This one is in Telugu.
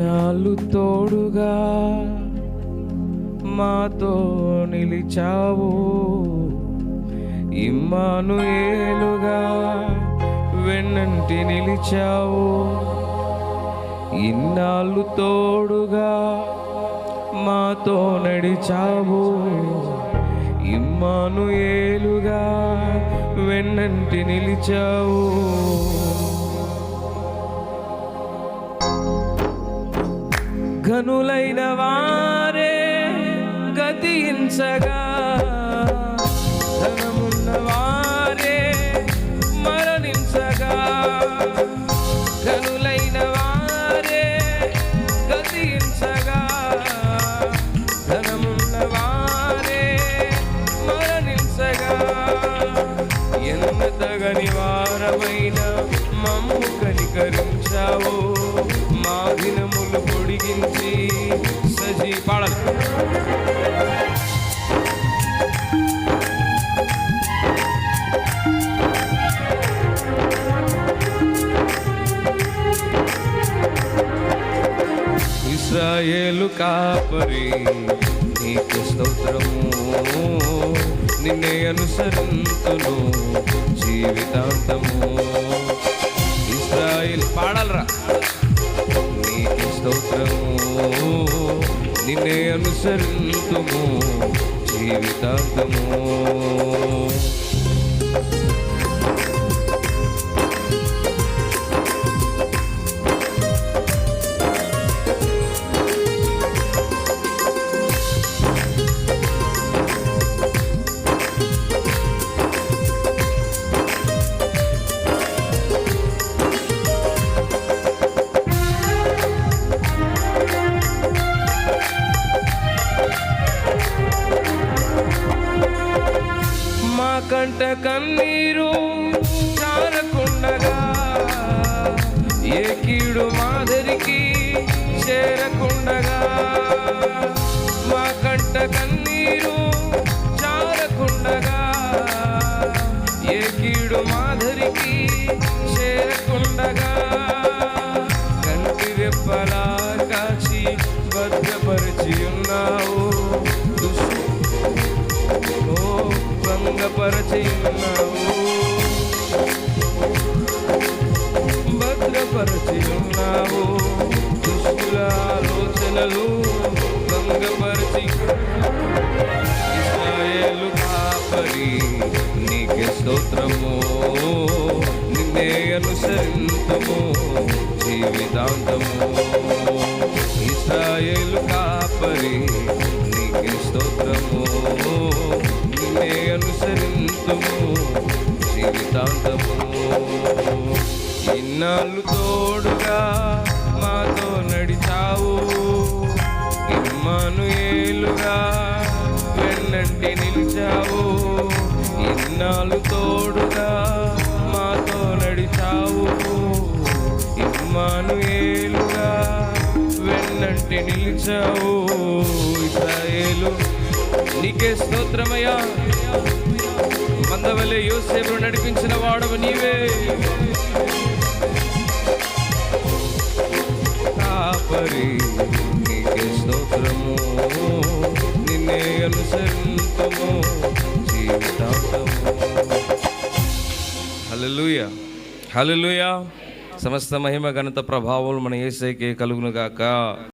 ఇన్నాళ్ళు తోడుగా మాతో నిలిచావు, ఇమ్మానుయేలుగా వెన్నంటి నిలిచావు. ఇన్నాళ్ళు తోడుగా మాతో నడిచావు, ఇమ్మానుయేలుగా వెన్నంటి నిలిచావు. ఘనులైన వారే గతించగా, ధనమున్న వారే మరణించగా, ఘనులైన వారే గతించగా, ధనమున్న వారే మరణించగా, ఎన్నతగని వారమైన మమ్ము కనికరించావు. మా దినములు పొడిగించి పాడాలి. ఇశ్రాయేలు కాపరి నీకు స్తోత్రము, నిన్నే అనుసరింతును జీవితాంతము. ఇశ్రాయేలు పాడాలరా. నీకు స్తోత్రము, నిన్నే అనుసరింతుము జీవితాంతము. కంట కన్నీరు చారకుండగా, ఏ కీడు మాదిరికి చేరకుండగా, మా కంట కన్నీరు చారకుండగా, ఏ కీడు మాదిరికి చేరకుండగా, కంటి రెప్పలా కాచి భద్రపరిచి ఉన్నావు. భంగపరచి ఉన్నావు, భద్రపరచి ఉన్నావు. దుష్టుల ఆలోచనలు భంగపరచి. ఇశ్రాయేలు కాపరి నీకే స్తోత్రము, నిన్నే అనుసరింతుము జీవితాంతము. ఇశ్రాయేలు కాపరి నీకే స్తోత్రము, నిన్నే అనుసరింతుము జీవితాంతము. ఇన్నాళ్ళు తోడుగా మాతో నడిచావు, ఇమ్మానుయేలుగా వెన్నంటి నిలిచావు. ఇన్నాళ్ళు తోడుగా మాతో నడిచావు, ఇమ్మానుయేలుగా వెన్నంటి నిలిచావు. ఇశ్రాయేలు నీకే స్తోత్రమయ్యా. మందవలె యోసేపును నడిపించిన వాడవు నీవే. కాపరి నీకే స్తోత్రము, నిన్నే అనుసరింతుము జీవితాంతము. హల్లెలూయా, హల్లెలూయా. సమస్త మహిమ ఘనత ప్రభావం మన యేసయ్యకే కలుగును గాక.